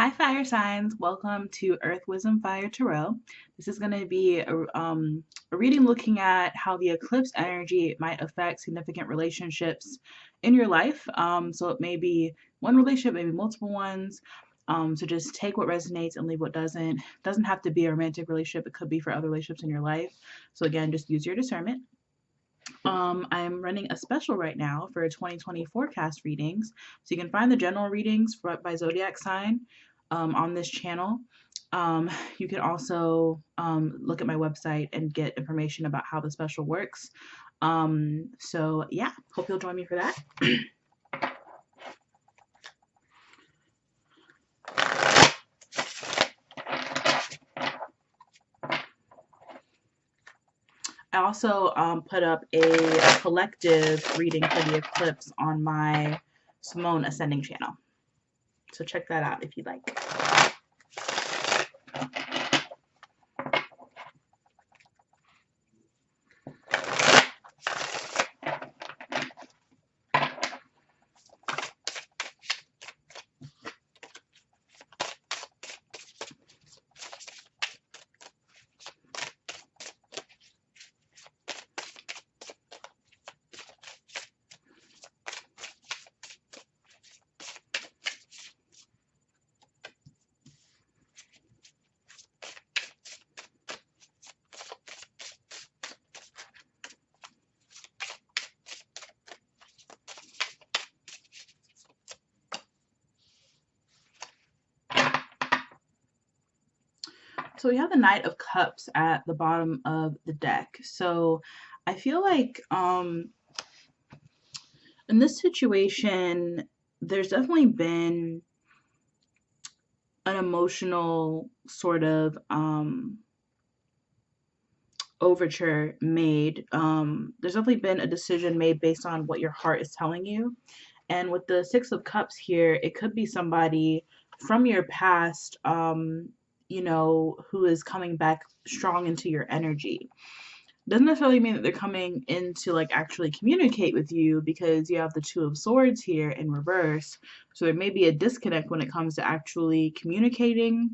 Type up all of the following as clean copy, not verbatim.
Hi, fire signs. Welcome to Earth Wisdom Fire Tarot. This is going to be a reading looking at how the eclipse energy might affect significant relationships in your life. So it may be one relationship, maybe multiple ones. So just take what resonates and leave what doesn't. Doesn't have to be a romantic relationship. It could be for other relationships in your life. So again, just use your discernment. I'm running a special right now for 2020 forecast readings. So you can find the general readings by zodiac sign on this channel. You can also look at my website and get information about how the special works. So yeah, hope you'll join me for that. I also put up a collective reading for the eclipse on my Simone Ascending channel. So check that out if you'd like. So we have the Knight of Cups at the bottom of the deck. So I feel like in this situation, there's definitely been an emotional sort of overture made. There's definitely been a decision made based on what your heart is telling you. And with the Six of Cups here, it could be somebody from your past, who is coming back strong into your energy. Doesn't necessarily mean that they're coming in to like actually communicate with you because you have the Two of Swords here in reverse. So there may be a disconnect when it comes to actually communicating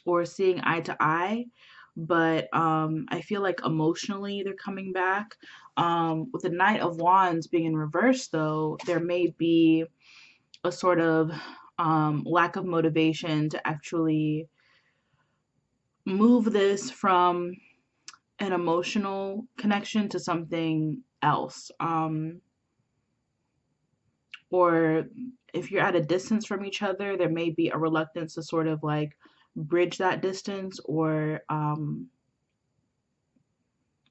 or seeing eye to eye. But I feel like emotionally they're coming back. With the Knight of Wands being in reverse, though, there may be a sort of lack of motivation to actually move this from an emotional connection to something else. Or if you're at a distance from each other, there may be a reluctance to sort of like bridge that distance or to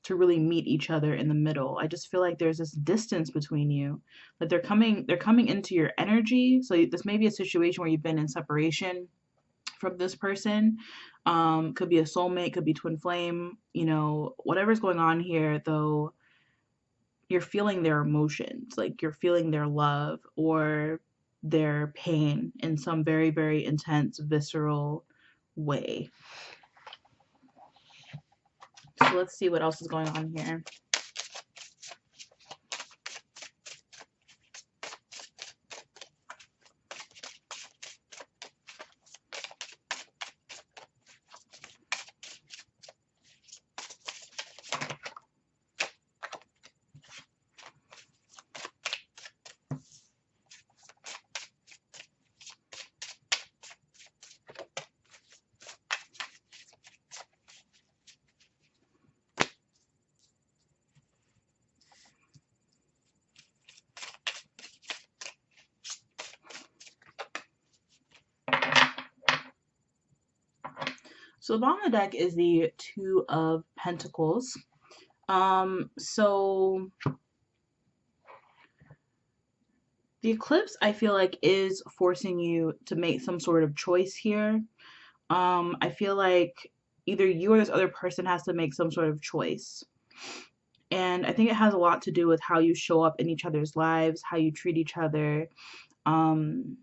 really meet each other in the middle. I just feel like there's this distance between you. That they're coming into your energy. So this may be a situation where you've been in separation from this person. Could be a soulmate, could be twin flame, whatever's going on here though, you're feeling their emotions, like you're feeling their love or their pain in some very, very intense, visceral way. So let's see what else is going on here. So the bottom of the deck is the Two of Pentacles. So the eclipse, I feel like, is forcing you to make some sort of choice here. I feel like either you or this other person has to make some sort of choice. And I think it has a lot to do with how you show up in each other's lives, how you treat each other, um,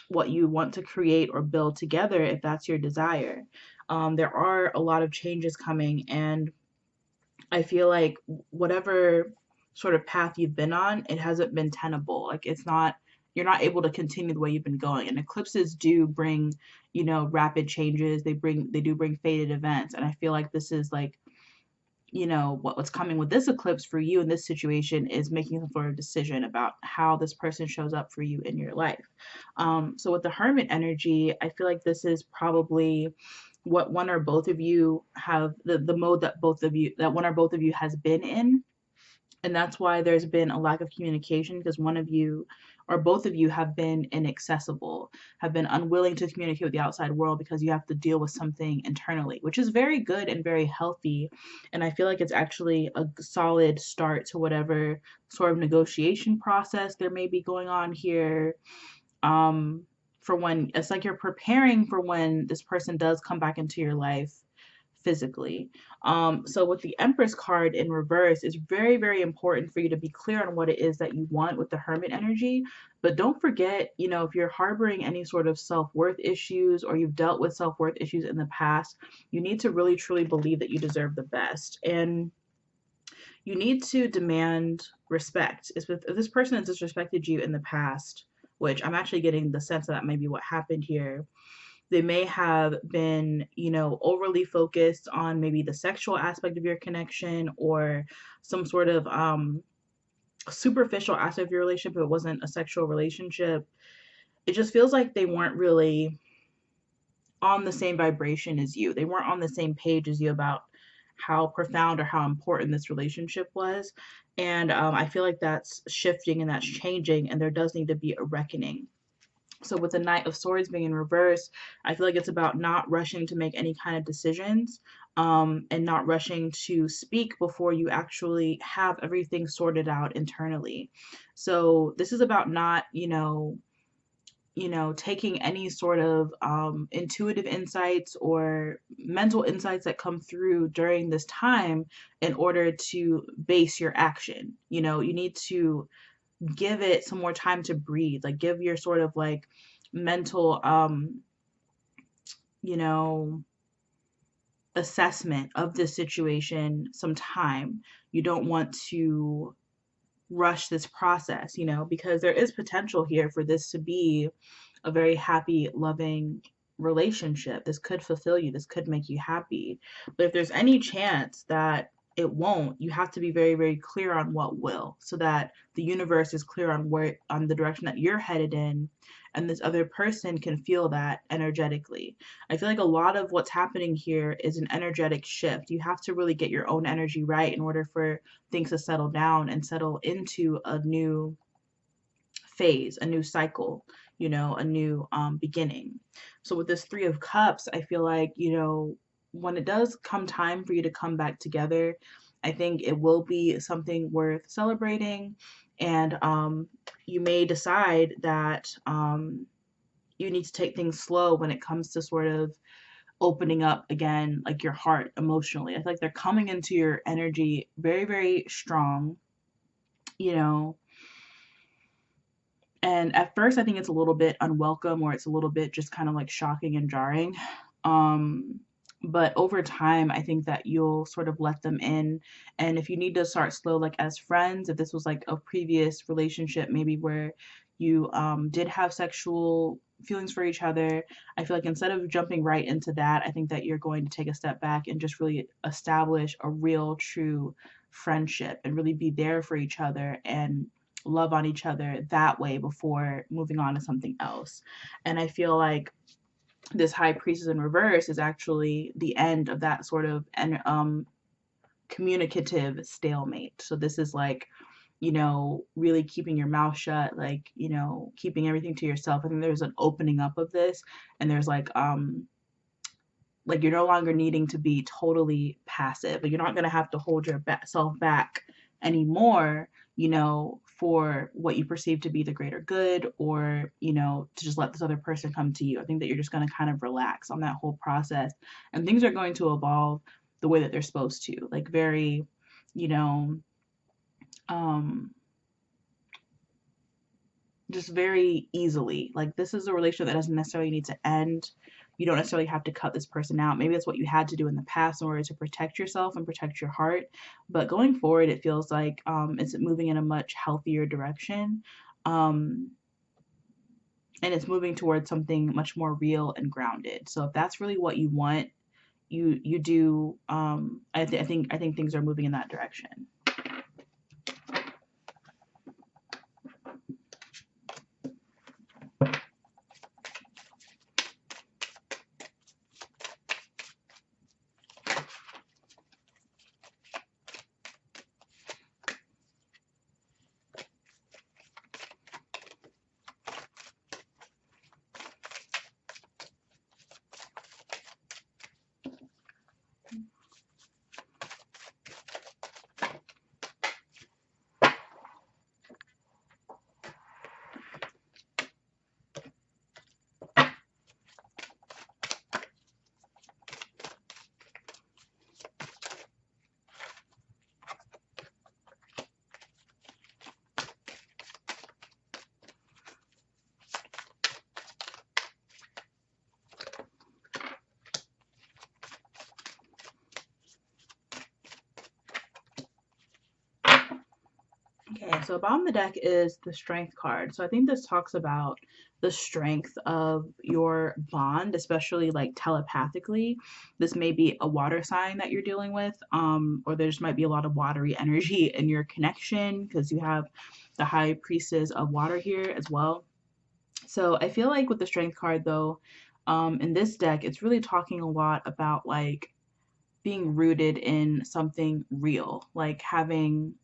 what you want to create or build together if that's your desire. There are a lot of changes coming, and I feel like whatever sort of path you've been on, it hasn't been tenable. Like it's not you're not able to continue the way you've been going. And eclipses do bring, rapid changes. They do bring faded events. And I feel like this is like, what's coming with this eclipse for you in this situation is making some sort of decision about how this person shows up for you in your life. So with the Hermit energy, I feel like this is probably what one or both of you have, the mode that one or both of you has been in. And that's why there's been a lack of communication, because one of you or both of you have been inaccessible, have been unwilling to communicate with the outside world because you have to deal with something internally, which is very good and very healthy. And I feel like it's actually a solid start to whatever sort of negotiation process there may be going on here. For when it's like you're preparing for when this person does come back into your life physically. So with the Empress card in reverse, it's very, very important for you to be clear on what it is that you want with the Hermit energy. But don't forget, if you're harboring any sort of self-worth issues or you've dealt with self-worth issues in the past, you need to really, truly believe that you deserve the best. And you need to demand respect. If this person has disrespected you in the past, which I'm actually getting the sense that may be what happened here, they may have been, overly focused on maybe the sexual aspect of your connection or some sort of superficial aspect of your relationship. It wasn't a sexual relationship. It just feels like they weren't really on the same vibration as you. They weren't on the same page as you about how profound or how important this relationship was. And I feel like that's shifting and that's changing, and there does need to be a reckoning. So with the Knight of Swords being in reverse, I feel like it's about not rushing to make any kind of decisions, and not rushing to speak before you actually have everything sorted out internally. So this is about not, taking any sort of intuitive insights or mental insights that come through during this time in order to base your action. You need to give it some more time to breathe, like give your sort of like mental you know assessment of this situation some time. You don't want to rush this process, because there is potential here for this to be a very happy, loving relationship. This could fulfill you, this could make you happy. But if there's any chance that it won't, you have to be very, very clear on what will, so that the universe is clear on the direction that you're headed in, and this other person can feel that energetically. I feel like a lot of what's happening here is an energetic shift. You have to really get your own energy right in order for things to settle down and settle into a new phase, a new cycle, a new beginning. So with this Three of Cups, I feel like, when it does come time for you to come back together, I think it will be something worth celebrating. And you may decide that you need to take things slow when it comes to sort of opening up again, like your heart emotionally. I feel like they're coming into your energy very, very strong, you know, and at first, I think it's a little bit unwelcome, or it's a little bit just kind of like shocking and jarring. Um, but over time, I think that you'll sort of let them in. And if you need to start slow, like as friends, if this was like a previous relationship, maybe where you did have sexual feelings for each other, I feel like instead of jumping right into that, I think that you're going to take a step back and just really establish a real, true friendship and really be there for each other and love on each other that way before moving on to something else. And I feel like this High Priestess in reverse is actually the end of that sort of communicative stalemate. So this is like, really keeping your mouth shut, like, keeping everything to yourself. I think there's an opening up of this, and there's like you're no longer needing to be totally passive. Like you're not gonna have to hold yourself back anymore, for what you perceive to be the greater good, or, to just let this other person come to you. I think that you're just going to kind of relax on that whole process, and things are going to evolve the way that they're supposed to, like very, you know, um, just very easily. Like this is a relationship that doesn't necessarily need to end. You don't necessarily have to cut this person out. Maybe that's what you had to do in the past in order to protect yourself and protect your heart. But going forward, it feels like it's moving in a much healthier direction. Um, and it's moving towards something much more real and grounded. So if that's really what you want, you do. I think things are moving in that direction. Okay, so bottom of the deck is the Strength card. So I think this talks about the strength of your bond, especially like telepathically. This may be a water sign that you're dealing with, or there just might be a lot of watery energy in your connection because you have the High Priestess of Water here as well. So I feel like with the Strength card though, in this deck, it's really talking a lot about like being rooted in something real, like having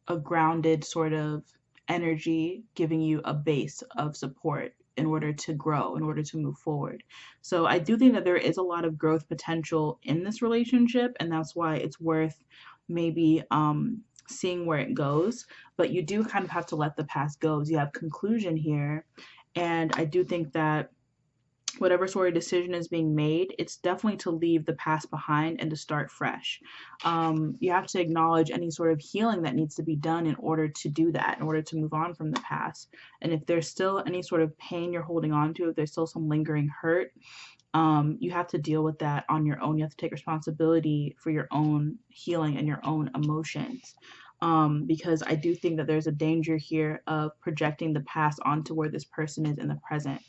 a grounded sort of energy giving you a base of support in order to grow, in order to move forward. So I do think that there is a lot of growth potential in this relationship, and that's why it's worth maybe seeing where it goes. But you do kind of have to let the past go. You have conclusion here, and I do think that whatever sort of decision is being made, it's definitely to leave the past behind and to start fresh. You have to acknowledge any sort of healing that needs to be done in order to do that, in order to move on from the past. And if there's still any sort of pain you're holding on to, if there's still some lingering hurt, you have to deal with that on your own. You have to take responsibility for your own healing and your own emotions. Because I do think that there's a danger here of projecting the past onto where this person is in the present.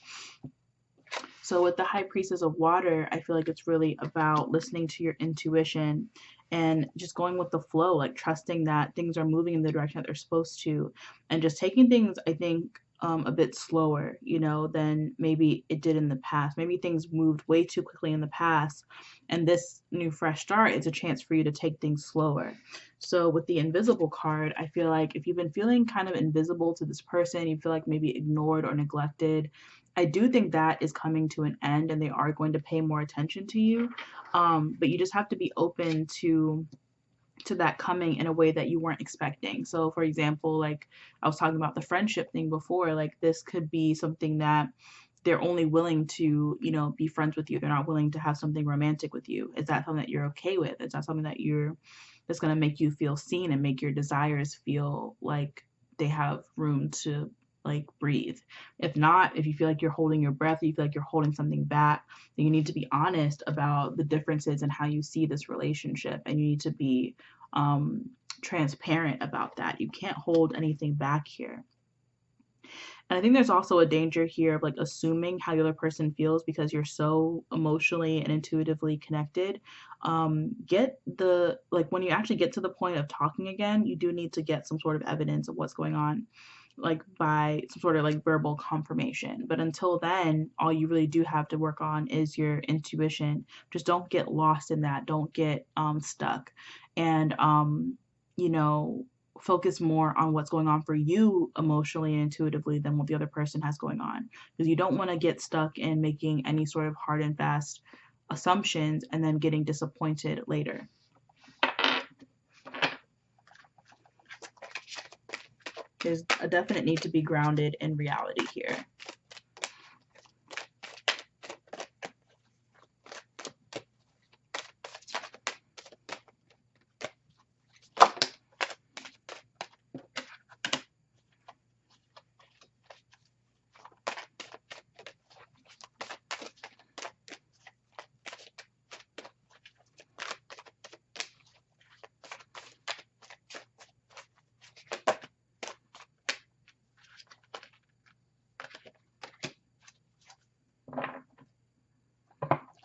So with the High Priestess of Water, I feel like it's really about listening to your intuition and just going with the flow, like trusting that things are moving in the direction that they're supposed to, and just taking things, I think, a bit slower, than maybe it did in the past. Maybe things moved way too quickly in the past, and this new fresh start is a chance for you to take things slower. So with the Invisible card, I feel like if you've been feeling kind of invisible to this person, you feel like maybe ignored or neglected, I do think that is coming to an end and they are going to pay more attention to you. But you just have to be open to that coming in a way that you weren't expecting. So for example, like I was talking about the friendship thing before, like this could be something that they're only willing to, be friends with you. They're not willing to have something romantic with you. Is that something that you're okay with? Is that something that's going to make you feel seen and make your desires feel like they have room to like breathe? If not, if you feel like you're holding your breath, you feel like you're holding something back, then you need to be honest about the differences in how you see this relationship, and you need to be transparent about that. You can't hold anything back here. And I think there's also a danger here of like assuming how the other person feels because you're so emotionally and intuitively connected. When you actually get to the point of talking again, you do need to get some sort of evidence of what's going on, like by some sort of like verbal confirmation. But until then, all you really do have to work on is your intuition. Just don't get lost in that. Don't get stuck. And you know, focus more on what's going on for you emotionally and intuitively than what the other person has going on. Because you don't want to get stuck in making any sort of hard and fast assumptions and then getting disappointed later. There's a definite need to be grounded in reality here.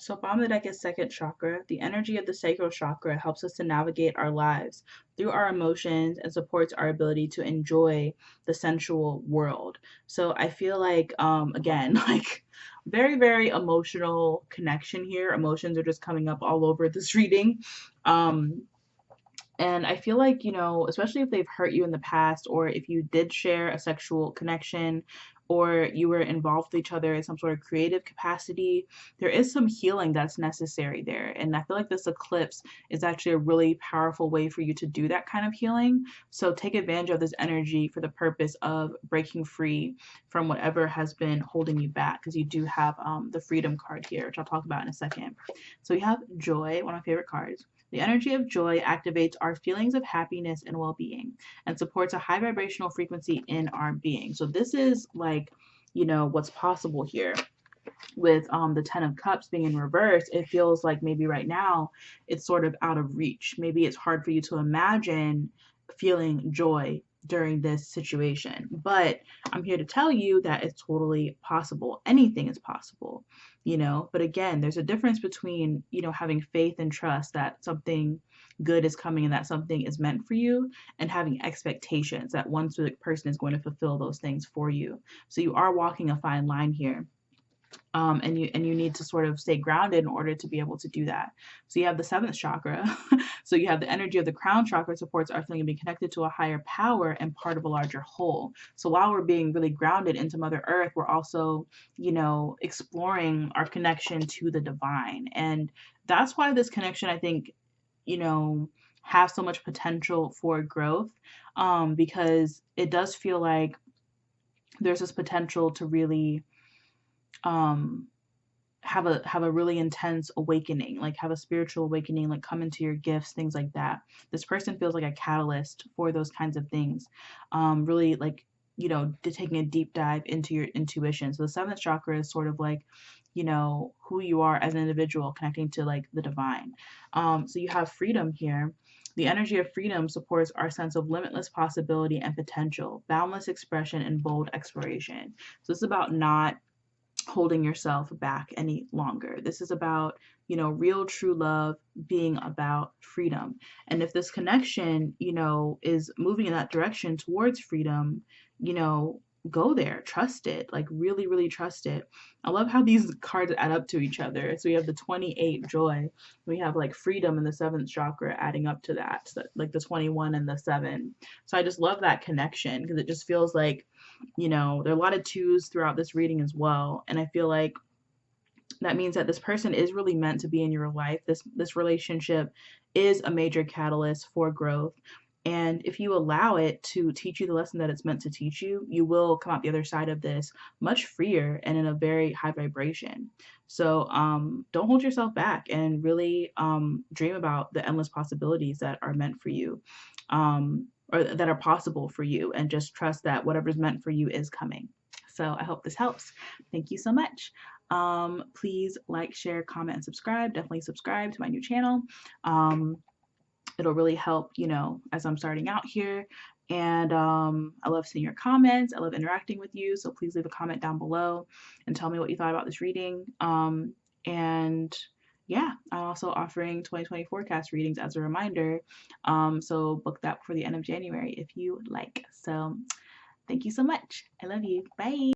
So bottom of the deck is second chakra. The energy of the sacral chakra helps us to navigate our lives through our emotions and supports our ability to enjoy the sensual world. So I feel like, again, like very, very emotional connection here. Emotions are just coming up all over this reading. Um, and I feel like, especially if they've hurt you in the past, or if you did share a sexual connection, or you were involved with each other in some sort of creative capacity, there is some healing that's necessary there. And I feel like this eclipse is actually a really powerful way for you to do that kind of healing. So take advantage of this energy for the purpose of breaking free from whatever has been holding you back, because you do have the freedom card here, which I'll talk about in a second. So we have joy, one of my favorite cards. The energy of joy activates our feelings of happiness and well being and supports a high vibrational frequency in our being. So, this is like, what's possible here with the 10 of cups being in reverse. It feels like maybe right now it's sort of out of reach. Maybe it's hard for you to imagine feeling joy during this situation, but I'm here to tell you that it's totally possible. Anything is possible, but again, there's a difference between having faith and trust that something good is coming and that something is meant for you, and having expectations that one specific person is going to fulfill those things for you. So you are walking a fine line here, and you need to sort of stay grounded in order to be able to do that. So you have the seventh chakra. So you have the energy of the crown chakra supports our feeling of being connected to a higher power and part of a larger whole. So while we're being really grounded into Mother Earth, we're also, exploring our connection to the divine. And that's why this connection, I think, has so much potential for growth, because it does feel like there's this potential to really um have a really intense awakening, like have a spiritual awakening, like come into your gifts, things like that. This person feels like a catalyst for those kinds of things. Really, like, taking a deep dive into your intuition. So the seventh chakra is sort of like, who you are as an individual, connecting to like the divine. So you have freedom here. The energy of freedom supports our sense of limitless possibility and potential, boundless expression, and bold exploration. So it's about not holding yourself back any longer. This is about, real true love being about freedom. And if this connection, is moving in that direction towards freedom, go there, trust it, like really, really trust it. I love how these cards add up to each other. So we have the 28 joy, we have like freedom in the seventh chakra adding up to that, so like the 21 and the 7. So I just love that connection, because it just feels like, there are a lot of twos throughout this reading as well. And I feel like that means that this person is really meant to be in your life. This relationship is a major catalyst for growth. And if you allow it to teach you the lesson that it's meant to teach you, you will come out the other side of this much freer and in a very high vibration. So don't hold yourself back, and really dream about the endless possibilities that are meant for you, or that are possible for you, and just trust that whatever's meant for you is coming. So I hope this helps. Thank you so much. Please like, share, comment, and subscribe. Definitely subscribe to my new channel. It'll really help, as I'm starting out here. And I love seeing your comments. I love interacting with you. So please leave a comment down below and tell me what you thought about this reading. And yeah, I'm also offering 2020 forecast readings as a reminder. So book that before the end of January if you like. So thank you so much. I love you. Bye.